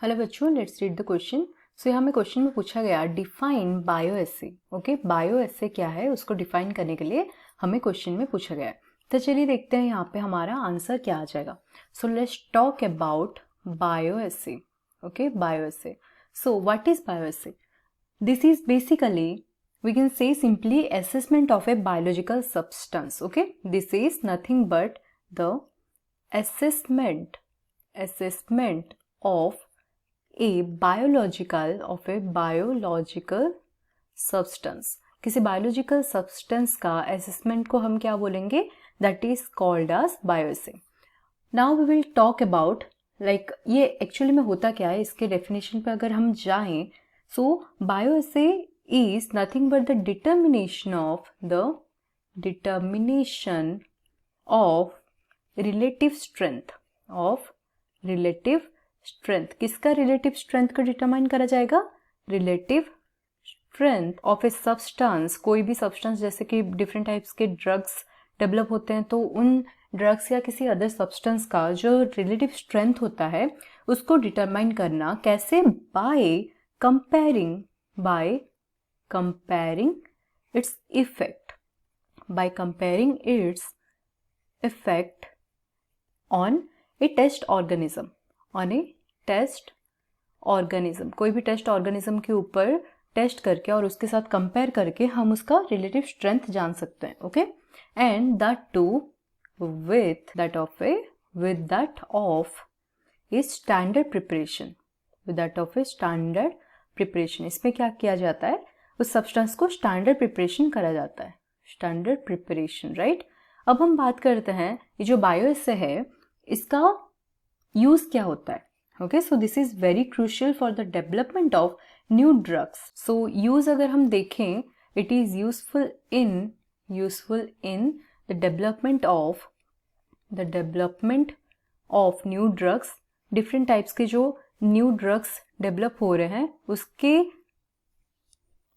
Hello बच्चों, let's read the question. सो यहाँ में क्वेश्चन में पूछा गया डिफाइन बायो एसे। ओके, बायो एसे क्या है उसको डिफाइन करने के लिए हमें क्वेश्चन में पूछा गया है। तो चलिए देखते हैं यहाँ पे हमारा आंसर क्या आ जाएगा। So let's talk about bio essay. Okay, bio essay. So what is bio essay? This is basically, we can say simply, assessment of a biological substance. Okay, this is nothing but the assessment of a biological substance. किसी biological substance का assessment को हम क्या बोलेंगे? That is called as bioassay. Now we will talk about like ये actually में होता क्या है, इसके definition पे अगर हम जाएं, so bioassay is nothing but the determination of relative strength. किसका relative strength को determine करा जाएगा? relative strength of a substance. कोई भी substance, जैसे कि different types के drugs develop होते हैं, तो उन ड्रग्स या किसी अदर सब्सटेंस का जो रिलेटिव स्ट्रेंथ होता है उसको डिटरमाइन करना कैसे? By comparing its effect on a test organism. कोई भी टेस्ट ऑर्गेनिज्म के ऊपर टेस्ट करके और उसके साथ कंपेयर करके हम उसका रिलेटिव स्ट्रेंथ जान सकते हैं। Okay, and that to with that of a standard preparation. इसमें क्या किया जाता है? उस सब्सटेंस को स्टैंडर्ड प्रिपरेशन करा जाता है, स्टैंडर्ड प्रिपरेशन, राइट। अब हम बात करते हैं ये जो बायोएसे है इसका यूज क्या होता है। Okay, so this is very crucial for the development of new drugs. So use अगर हम देखें, it is useful in the development of new drugs. different types के जो new drugs develop हो रहे हैं उसके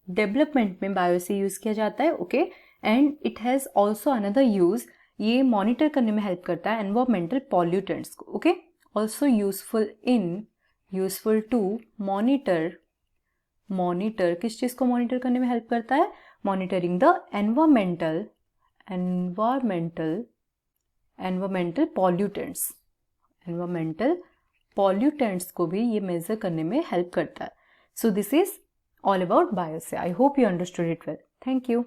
development में बायोएसे यूज किया जाता है। Okay, and it has also another use, ये मॉनिटर करने में हेल्प करता है एनवायरमेंटल पॉल्यूटेंट्स को। Okay, also useful to monitor किस चीज को मॉनिटर करने में हेल्प करता है? मॉनिटरिंग द एनवायरमेंटल पॉल्यूटेंट्स को भी ये मेजर करने में हेल्प करता है। So this is all about bioassay. I hope you understood it well. Thank you.